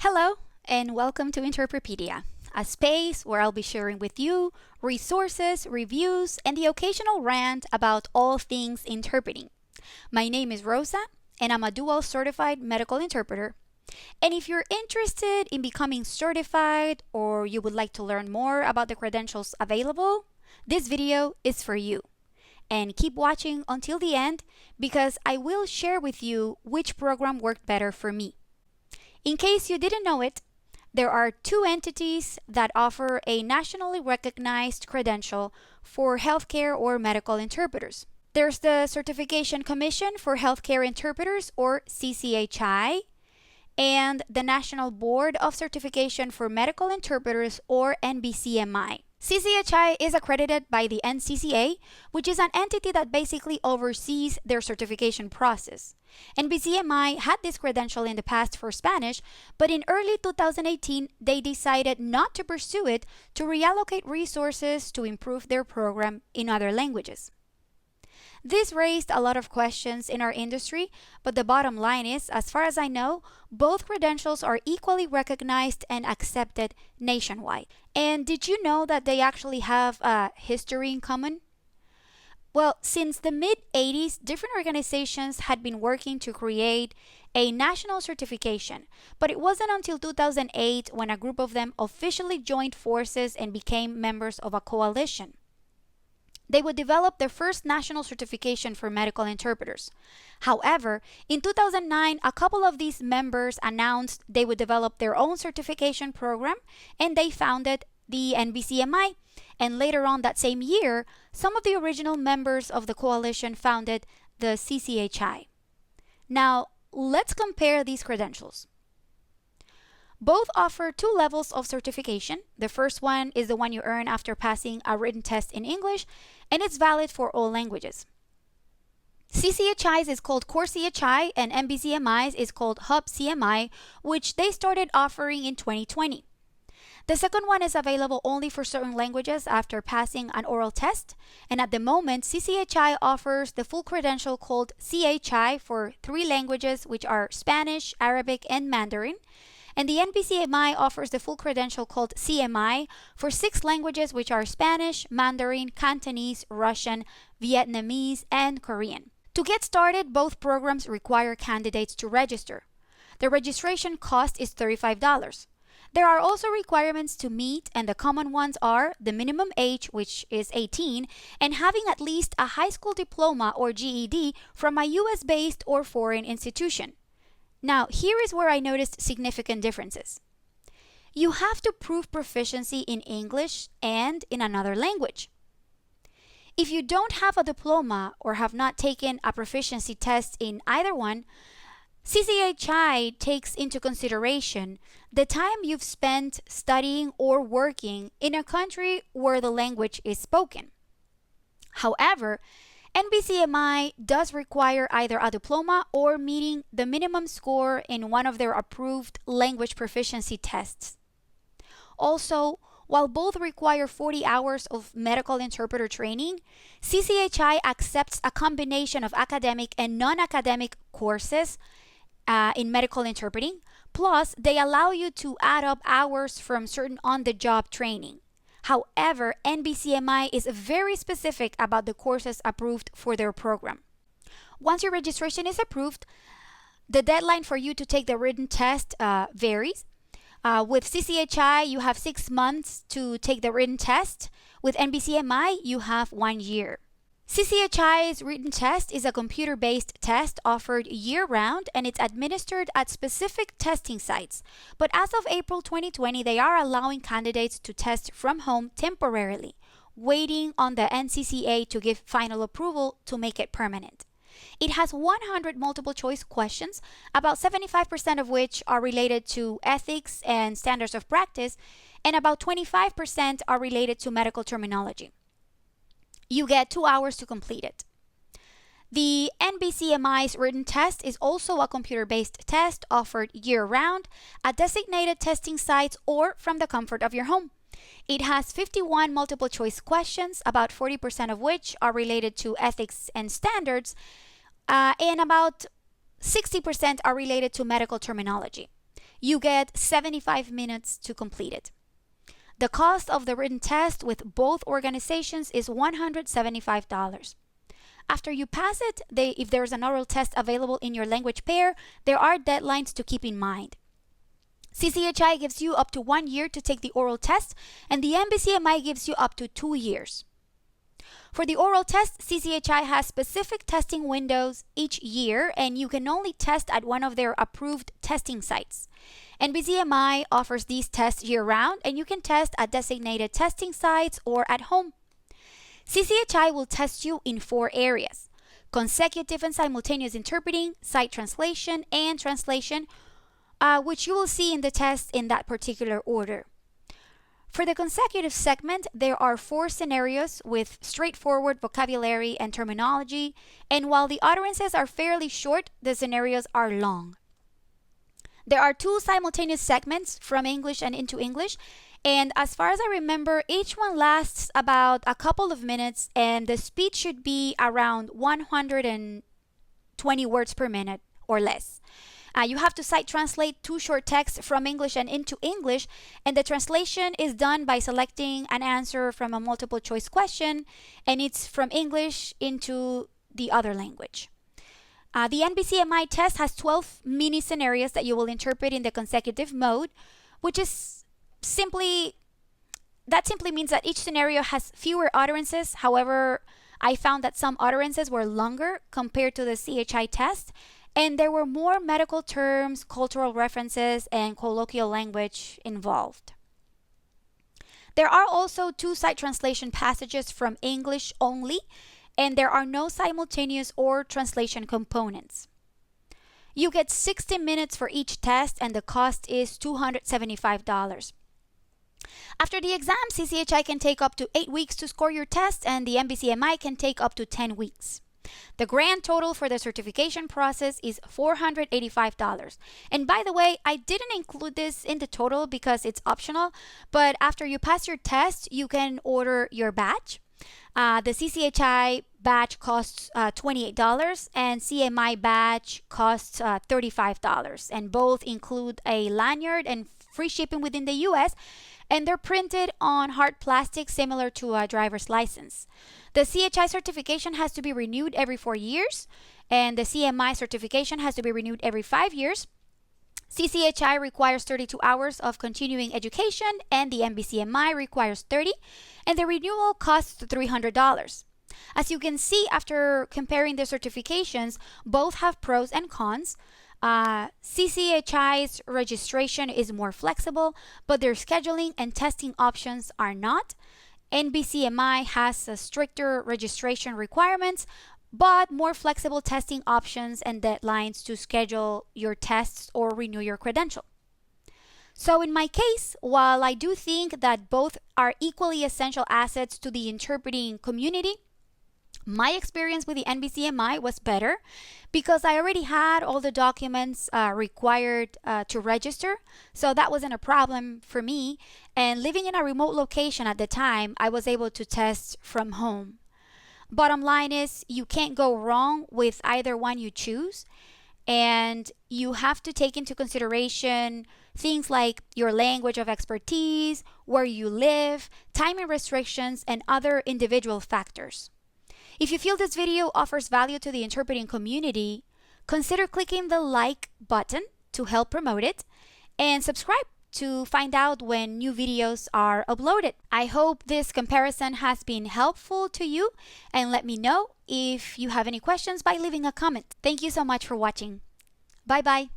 Hello, and welcome to Interprepedia, a space where I'll be sharing with you resources, reviews, and the occasional rant about all things interpreting. My name is Rosa, and I'm a dual certified medical interpreter. And if you're interested in becoming certified or you would like to learn more about the credentials available, this video is for you. And keep watching until the end because I will share with you which program worked better for me. In case you didn't know it, there are two entities that offer a nationally recognized credential for healthcare or medical interpreters. There's the Certification Commission for Healthcare Interpreters, or CCHI, and the National Board of Certification for Medical Interpreters, or NBCMI. CCHI is accredited by the NCCA, which is an entity that basically oversees their certification process. NBCMI had this credential in the past for Spanish, but in early 2018, they decided not to pursue it to reallocate resources to improve their program in other languages. This raised a lot of questions in our industry, but the bottom line is, as far as I know, both credentials are equally recognized and accepted nationwide. And did you know that they actually have a history in common? Well, since the mid-80s, different organizations had been working to create a national certification, but it wasn't until 2008 when a group of them officially joined forces and became members of a coalition. They would develop their first national certification for medical interpreters. However, in 2009, a couple of these members announced they would develop their own certification program, and they founded the NBCMI. And later on that same year, some of the original members of the coalition founded the CCHI. Now, let's compare these credentials. Both offer two levels of certification. The first one is the one you earn after passing a written test in English, and it's valid for all languages. CCHI's is called Core CHI, and NBCMI's is called Hub CMI, which they started offering in 2020. The second one is available only for certain languages after passing an oral test, and at the moment, CCHI offers the full credential called CHI for 3 languages, which are Spanish, Arabic, and Mandarin. And the NBCMI offers the full credential called CMI for 6 languages, which are Spanish, Mandarin, Cantonese, Russian, Vietnamese, and Korean. To get started, both programs require candidates to register. The registration cost is $35. There are also requirements to meet, and the common ones are the minimum age, which is 18, and having at least a high school diploma or GED from a US-based or foreign institution. Now, here is where I noticed significant differences. You have to prove proficiency in English and in another language. If you don't have a diploma or have not taken a proficiency test in either one, CCHI takes into consideration the time you've spent studying or working in a country where the language is spoken. However, NBCMI does require either a diploma or meeting the minimum score in one of their approved language proficiency tests. Also, while both require 40 hours of medical interpreter training, CCHI accepts a combination of academic and non-academic courses in medical interpreting. Plus, they allow you to add up hours from certain on-the-job training. However, NBCMI is very specific about the courses approved for their program. Once your registration is approved, the deadline for you to take the written test varies. With CCHI, you have 6 months to take the written test. With NBCMI, you have 1 year. CCHI's written test is a computer-based test offered year-round, and it's administered at specific testing sites. But as of April 2020, they are allowing candidates to test from home temporarily, waiting on the NCCA to give final approval to make it permanent. It has 100 multiple-choice questions, about 75% of which are related to ethics and standards of practice, and about 25% are related to medical terminology. You get 2 hours to complete it. The NBCMI's written test is also a computer-based test offered year-round at designated testing sites or from the comfort of your home. It has 51 multiple-choice questions, about 40% of which are related to ethics and standards, and about 60% are related to medical terminology. you get 75 minutes to complete it. The cost of the written test with both organizations is $175. After you pass it, if there's an oral test available in your language pair, there are deadlines to keep in mind. CCHI gives you up to 1 year to take the oral test, and the NBCMI gives you up to 2 years. For the oral test, CCHI has specific testing windows each year, and you can only test at one of their approved testing sites. NBCMI offers these tests year-round, and you can test at designated testing sites or at home. CCHI will test you in 4 areas: consecutive and simultaneous interpreting, sight translation, and translation, which you will see in the test in that particular order. For the consecutive segment, there are 4 scenarios with straightforward vocabulary and terminology, and while the utterances are fairly short, the scenarios are long. There are 2 simultaneous segments from English and into English, and as far as I remember, each one lasts about a couple of minutes, and the speed should be around 120 words per minute or less. You have to sight translate 2 short texts from English and into English, and the translation is done by selecting an answer from a multiple choice question, and it's from English into the other language. The NBCMI test has 12 mini scenarios that you will interpret in the consecutive mode, which is simply means that each scenario has fewer utterances. However, I found that some utterances were longer compared to the CHI test, and there were more medical terms, cultural references, and colloquial language involved. There are also 2 sight translation passages from English only, and there are no simultaneous or translation components. You get 60 minutes for each test, and the cost is $275. After the exam, CCHI can take up to 8 weeks to score your test, and the NBCMI can take up to 10 weeks. The grand total for the certification process is $485. And by the way, I didn't include this in the total because it's optional, but after you pass your test, you can order your badge. The CCHI badge costs $28, and CMI badge costs $35, and both include a lanyard and free shipping within the US, and they're printed on hard plastic similar to a driver's license. The CHI certification has to be renewed every 4 years, and the CMI certification has to be renewed every 5 years. CCHI requires 32 hours of continuing education, and the NBCMI requires 30, and the renewal costs $300. As you can see, after comparing the certifications, both have pros and cons. CCHI's registration is more flexible, but their scheduling and testing options are not. NBCMI has stricter registration requirements, but more flexible testing options and deadlines to schedule your tests or renew your credential. So in my case, while I do think that both are equally essential assets to the interpreting community, my experience with the NBCMI was better because I already had all the documents required to register, so that wasn't a problem for me. And living in a remote location at the time, I was able to test from home. Bottom line is, you can't go wrong with either one you choose, and you have to take into consideration things like your language of expertise, where you live, timing restrictions, and other individual factors. If you feel this video offers value to the interpreting community, consider clicking the like button to help promote it, and subscribe to find out when new videos are uploaded. I hope this comparison has been helpful to you, and let me know if you have any questions by leaving a comment. Thank you so much for watching. Bye bye.